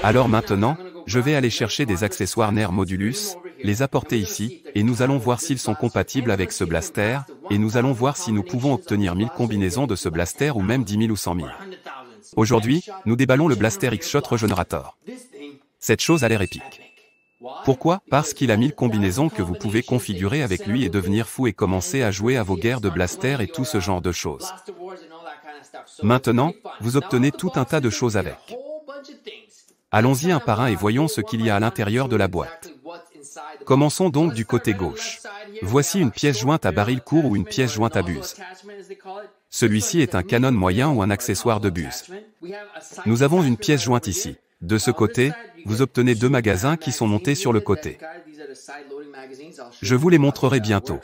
Alors maintenant, je vais aller chercher des accessoires NER Modulus, les apporter ici, et nous allons voir s'ils sont compatibles avec ce blaster, et nous allons voir si nous pouvons obtenir 1000 combinaisons de ce blaster ou même 10 000 ou 100 000. Aujourd'hui, nous déballons le Blaster X-Shot Regenerator. Cette chose a l'air épique. Pourquoi? Parce qu'il a 1000 combinaisons que vous pouvez configurer avec lui et devenir fou et commencer à jouer à vos guerres de blaster et tout ce genre de choses. Maintenant, vous obtenez tout un tas de choses avec. Allons-y un par un et voyons ce qu'il y a à l'intérieur de la boîte. Commençons donc du côté gauche. Voici une pièce jointe à baril court ou une pièce jointe à buse. Celui-ci est un canon moyen ou un accessoire de buse. Nous avons une pièce jointe ici. De ce côté, vous obtenez 2 magasins qui sont montés sur le côté. Je vous les montrerai bientôt.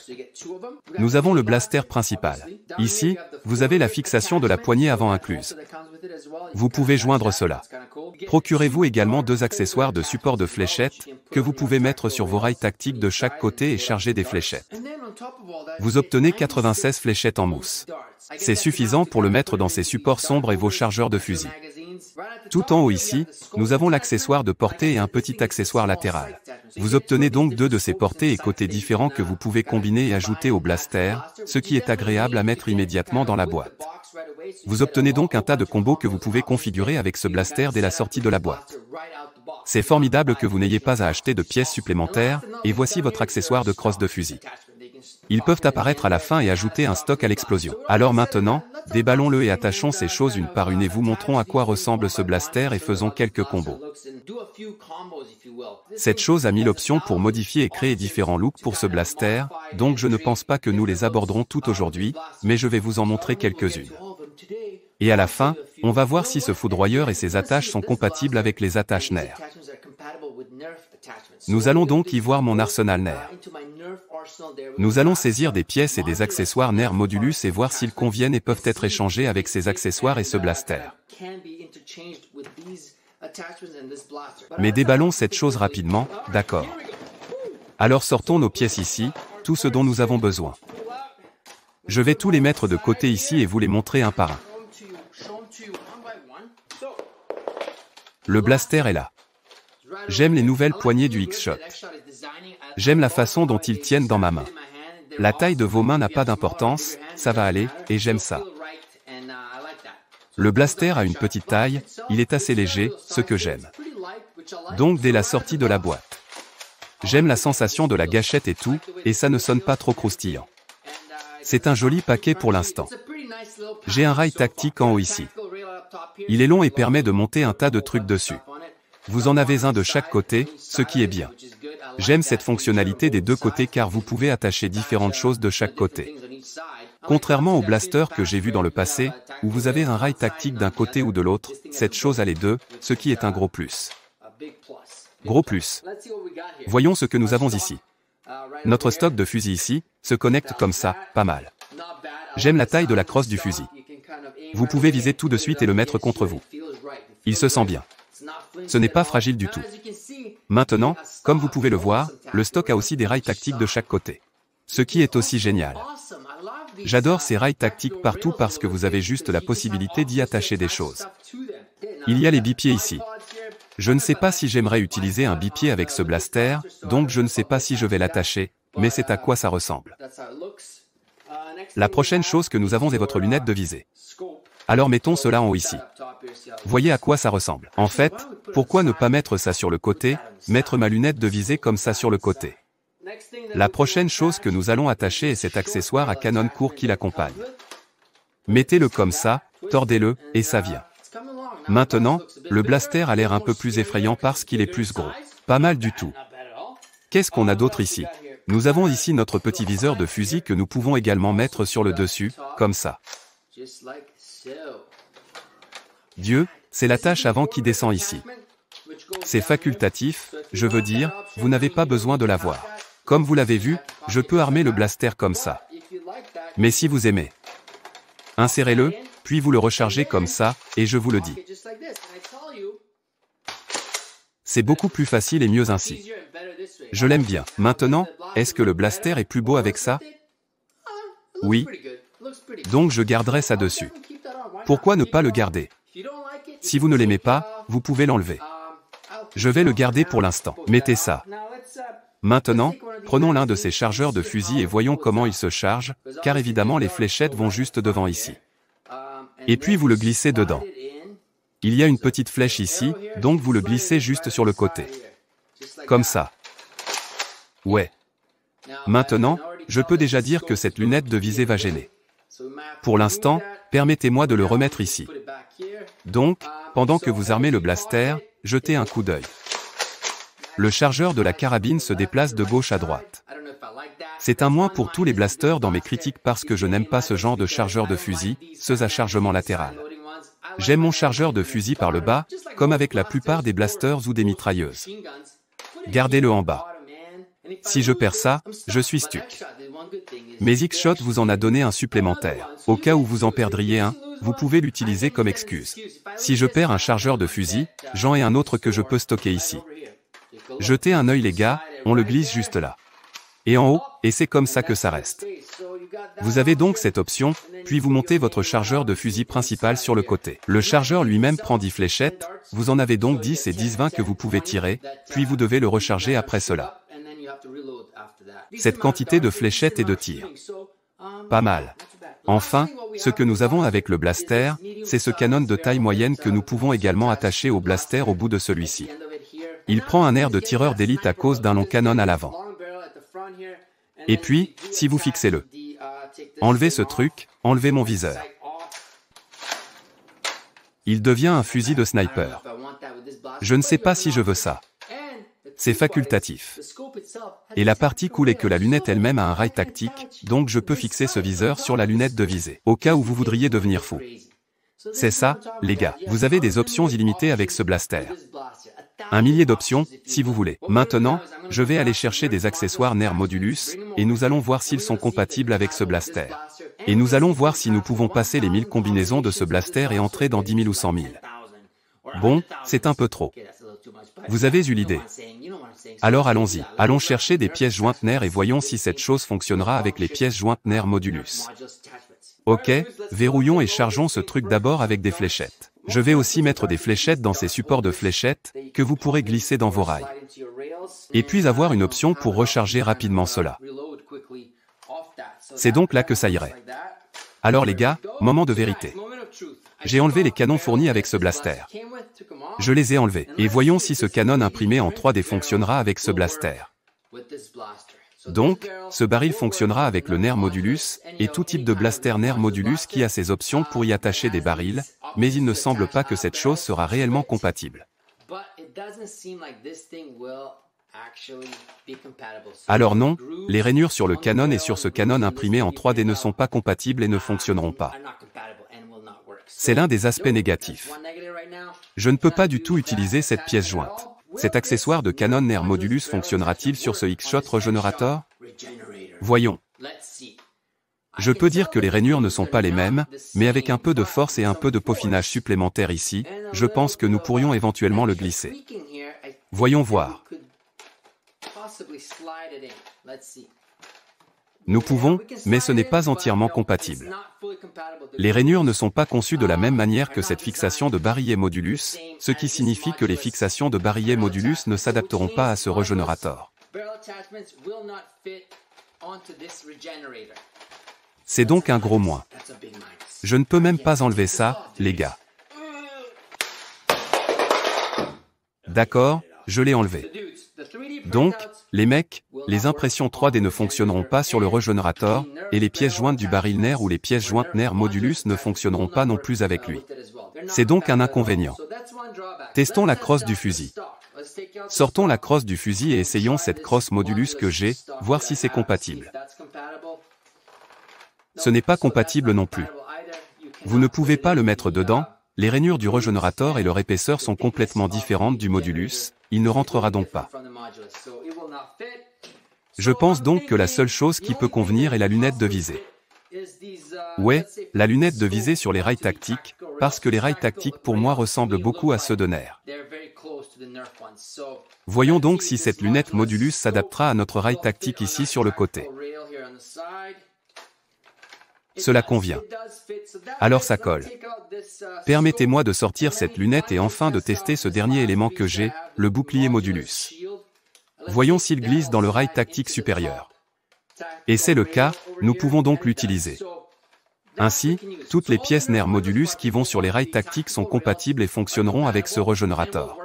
Nous avons le blaster principal. Ici, vous avez la fixation de la poignée avant incluse. Vous pouvez joindre cela. Procurez-vous également 2 accessoires de support de fléchettes, que vous pouvez mettre sur vos rails tactiques de chaque côté et charger des fléchettes. Vous obtenez 96 fléchettes en mousse. C'est suffisant pour le mettre dans ses supports sombres et vos chargeurs de fusil. Tout en haut ici, nous avons l'accessoire de portée et un petit accessoire latéral. Vous obtenez donc 2 de ces portées et côtés différents que vous pouvez combiner et ajouter au blaster, ce qui est agréable à mettre immédiatement dans la boîte. Vous obtenez donc un tas de combos que vous pouvez configurer avec ce blaster dès la sortie de la boîte. C'est formidable que vous n'ayez pas à acheter de pièces supplémentaires, et voici votre accessoire de crosse de fusil. Ils peuvent apparaître à la fin et ajouter un stock à l'explosion. Alors maintenant, déballons-le et attachons ces choses une par une et vous montrons à quoi ressemble ce blaster et faisons quelques combos. Cette chose a 1000 options pour modifier et créer différents looks pour ce blaster, donc je ne pense pas que nous les aborderons toutes aujourd'hui, mais je vais vous en montrer quelques-unes. Et à la fin, on va voir si ce foudroyeur et ses attaches sont compatibles avec les attaches NER. Nous allons donc y voir mon arsenal NER. Nous allons saisir des pièces et des accessoires NER Modulus et voir s'ils conviennent et peuvent être échangés avec ces accessoires et ce blaster. Mais déballons cette chose rapidement, d'accord. Alors sortons nos pièces ici, tout ce dont nous avons besoin. Je vais tous les mettre de côté ici et vous les montrer un par un. Le blaster est là. J'aime les nouvelles poignées du X-Shot. J'aime la façon dont ils tiennent dans ma main. La taille de vos mains n'a pas d'importance, ça va aller, et j'aime ça. Le blaster a une petite taille, il est assez léger, ce que j'aime. Donc dès la sortie de la boîte. J'aime la sensation de la gâchette et tout, et ça ne sonne pas trop croustillant. C'est un joli paquet pour l'instant. J'ai un rail tactique en haut ici. Il est long et permet de monter un tas de trucs dessus. Vous en avez un de chaque côté, ce qui est bien. J'aime cette fonctionnalité des deux côtés car vous pouvez attacher différentes choses de chaque côté. Contrairement au blaster que j'ai vu dans le passé, où vous avez un rail tactique d'un côté ou de l'autre, cette chose a les deux, ce qui est un gros plus. Gros plus. Voyons ce que nous avons ici. Notre stock de fusil ici, se connecte comme ça, pas mal. J'aime la taille de la crosse du fusil. Vous pouvez viser tout de suite et le mettre contre vous. Il se sent bien. Ce n'est pas fragile du tout. Maintenant, comme vous pouvez le voir, le stock a aussi des rails tactiques de chaque côté. Ce qui est aussi génial. J'adore ces rails tactiques partout parce que vous avez juste la possibilité d'y attacher des choses. Il y a les bipieds ici. Je ne sais pas si j'aimerais utiliser un bipied avec ce blaster, donc je ne sais pas si je vais l'attacher, mais c'est à quoi ça ressemble. La prochaine chose que nous avons est votre lunette de visée. Alors mettons cela en haut ici. Voyez à quoi ça ressemble. En fait, pourquoi ne pas mettre ça sur le côté, mettre ma lunette de visée comme ça sur le côté. La prochaine chose que nous allons attacher est cet accessoire à canon court qui l'accompagne. Mettez-le comme ça, tordez-le, et ça vient. Maintenant, le blaster a l'air un peu plus effrayant parce qu'il est plus gros. Pas mal du tout. Qu'est-ce qu'on a d'autre ici? Nous avons ici notre petit viseur de fusil que nous pouvons également mettre sur le dessus, comme ça. Dieu, c'est l'attache avant qui descend ici. C'est facultatif, je veux dire, vous n'avez pas besoin de l'avoir. Comme vous l'avez vu, je peux armer le blaster comme ça. Mais si vous aimez, insérez-le, puis vous le rechargez comme ça, et je vous le dis. C'est beaucoup plus facile et mieux ainsi. Je l'aime bien. Maintenant, est-ce que le blaster est plus beau avec ça? Oui. Donc je garderai ça dessus. Pourquoi ne pas le garder? Si vous ne l'aimez pas, vous pouvez l'enlever. Je vais le garder pour l'instant. Mettez ça. Maintenant, prenons l'un de ces chargeurs de fusil et voyons comment il se charge, car évidemment les fléchettes vont juste devant ici. Et puis vous le glissez dedans. Il y a une petite flèche ici, donc vous le glissez juste sur le côté. Comme ça. Ouais. Maintenant, je peux déjà dire que cette lunette de visée va gêner. Pour l'instant, permettez-moi de le remettre ici. Donc, pendant que vous armez le blaster, jetez un coup d'œil. Le chargeur de la carabine se déplace de gauche à droite. C'est un moins pour tous les blasters dans mes critiques parce que je n'aime pas ce genre de chargeur de fusil, ceux à chargement latéral. J'aime mon chargeur de fusil par le bas, comme avec la plupart des blasters ou des mitrailleuses. Gardez-le en bas. Si je perds ça, je suis stuck. Mais X-Shot vous en a donné un supplémentaire. Au cas où vous en perdriez un, vous pouvez l'utiliser comme excuse. Si je perds un chargeur de fusil, j'en ai un autre que je peux stocker ici. Jetez un œil les gars, on le glisse juste là. Et en haut, et c'est comme ça que ça reste. Vous avez donc cette option, puis vous montez votre chargeur de fusil principal sur le côté. Le chargeur lui-même prend 10 fléchettes, vous en avez donc 10 et 10-20 que vous pouvez tirer, puis vous devez le recharger après cela. Cette quantité de fléchettes et de tirs. Pas mal. Enfin, ce que nous avons avec le blaster, c'est ce canon de taille moyenne que nous pouvons également attacher au blaster au bout de celui-ci. Il prend un air de tireur d'élite à cause d'un long canon à l'avant. Et puis, si vous fixez-le. Enlevez ce truc, enlevez mon viseur. Il devient un fusil de sniper. Je ne sais pas si je veux ça. C'est facultatif. Et la partie cool est que la lunette elle-même a un rail tactique, donc je peux fixer ce viseur sur la lunette de visée, au cas où vous voudriez devenir fou. C'est ça, les gars. Vous avez des options illimitées avec ce blaster. Un millier d'options, si vous voulez. Maintenant, je vais aller chercher des accessoires Nerf Modulus, et nous allons voir s'ils sont compatibles avec ce blaster. Et nous allons voir si nous pouvons passer les 1000 combinaisons de ce blaster et entrer dans 10 000 ou 100 000. Bon, c'est un peu trop. Vous avez eu l'idée. Alors allons-y. Allons chercher des pièces jointes Nerf et voyons si cette chose fonctionnera avec les pièces jointes Nerf Modulus. Ok, verrouillons et chargeons ce truc d'abord avec des fléchettes. Je vais aussi mettre des fléchettes dans ces supports de fléchettes, que vous pourrez glisser dans vos rails. Et puis avoir une option pour recharger rapidement cela. C'est donc là que ça irait. Alors les gars, moment de vérité. J'ai enlevé les canons fournis avec ce blaster. Je les ai enlevés. Et voyons si ce canon imprimé en 3D fonctionnera avec ce blaster. Donc, ce baril fonctionnera avec le Nerf Modulus, et tout type de blaster Nerf Modulus qui a ses options pour y attacher des barils, mais il ne semble pas que cette chose sera réellement compatible. Alors non, les rainures sur le canon et sur ce canon imprimé en 3D ne sont pas compatibles et ne fonctionneront pas. C'est l'un des aspects négatifs. Je ne peux pas du tout utiliser cette pièce jointe. Cet accessoire de Canon Nerf Modulus fonctionnera-t-il sur ce X-Shot Regenerator? Voyons. Je peux dire que les rainures ne sont pas les mêmes, mais avec un peu de force et un peu de peaufinage supplémentaire ici, je pense que nous pourrions éventuellement le glisser. Voyons voir. Nous pouvons, mais ce n'est pas entièrement compatible. Les rainures ne sont pas conçues de la même manière que cette fixation de barillet modulus, ce qui signifie que les fixations de barillet modulus ne s'adapteront pas à ce Regenerator. C'est donc un gros moins. Je ne peux même pas enlever ça, les gars. D'accord, je l'ai enlevé. Donc, les mecs, les impressions 3D ne fonctionneront pas sur le Regenerator, et les pièces jointes du baril Nerf ou les pièces jointes Nerf Modulus ne fonctionneront pas non plus avec lui. C'est donc un inconvénient. Testons la crosse du fusil. Sortons la crosse du fusil et essayons cette crosse Modulus que j'ai, voir si c'est compatible. Ce n'est pas compatible non plus. Vous ne pouvez pas le mettre dedans, les rainures du Regenerator et leur épaisseur sont complètement différentes du Modulus, il ne rentrera donc pas. Je pense donc que la seule chose qui peut convenir est la lunette de visée. Ouais, la lunette de visée sur les rails tactiques, parce que les rails tactiques pour moi ressemblent beaucoup à ceux de Nerf. Voyons donc si cette lunette Modulus s'adaptera à notre rail tactique ici sur le côté. cela convient. Alors ça colle. Permettez-moi de sortir cette lunette et enfin de tester ce dernier élément que j'ai, le bouclier modulus. Voyons s'il glisse dans le rail tactique supérieur. Et c'est le cas, nous pouvons donc l'utiliser. Ainsi, toutes les pièces nerfs modulus qui vont sur les rails tactiques sont compatibles et fonctionneront avec ce régénérateur.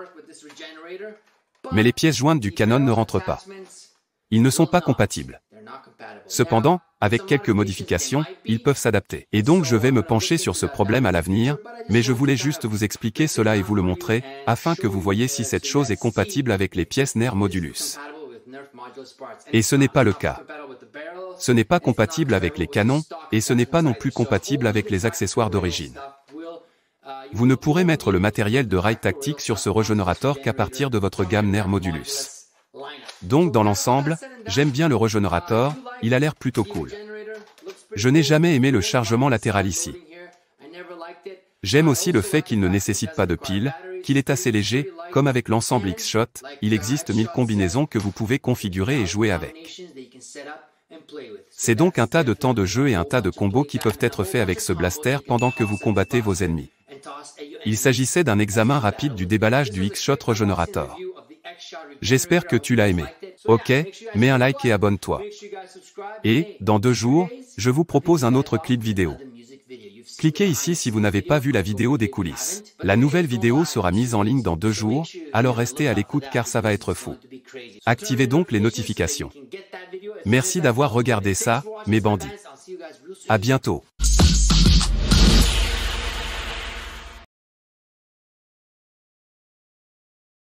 Mais les pièces jointes du Canon ne rentrent pas. Ils ne sont pas compatibles. Cependant, avec quelques modifications, ils peuvent s'adapter. Et donc je vais me pencher sur ce problème à l'avenir, mais je voulais juste vous expliquer cela et vous le montrer, afin que vous voyez si cette chose est compatible avec les pièces nerfs modulus. Et ce n'est pas le cas. Ce n'est pas compatible avec les canons, et ce n'est pas non plus compatible avec les accessoires d'origine. Vous ne pourrez mettre le matériel de rail tactique sur ce régénérateur qu'à partir de votre gamme nerfs modulus. Donc dans l'ensemble, j'aime bien le régénérateur, il a l'air plutôt cool. Je n'ai jamais aimé le chargement latéral ici. J'aime aussi le fait qu'il ne nécessite pas de pile, qu'il est assez léger, comme avec l'ensemble X-Shot, il existe 1000 combinaisons que vous pouvez configurer et jouer avec. C'est donc un tas de temps de jeu et un tas de combos qui peuvent être faits avec ce blaster pendant que vous combattez vos ennemis. Il s'agissait d'un examen rapide du déballage du X-Shot régénérateur. J'espère que tu l'as aimé. Ok, mets un like et abonne-toi. Et, dans 2 jours, je vous propose un autre clip vidéo. Cliquez ici si vous n'avez pas vu la vidéo des coulisses. La nouvelle vidéo sera mise en ligne dans 2 jours, alors restez à l'écoute car ça va être fou. Activez donc les notifications. Merci d'avoir regardé ça, mes bandits. À bientôt.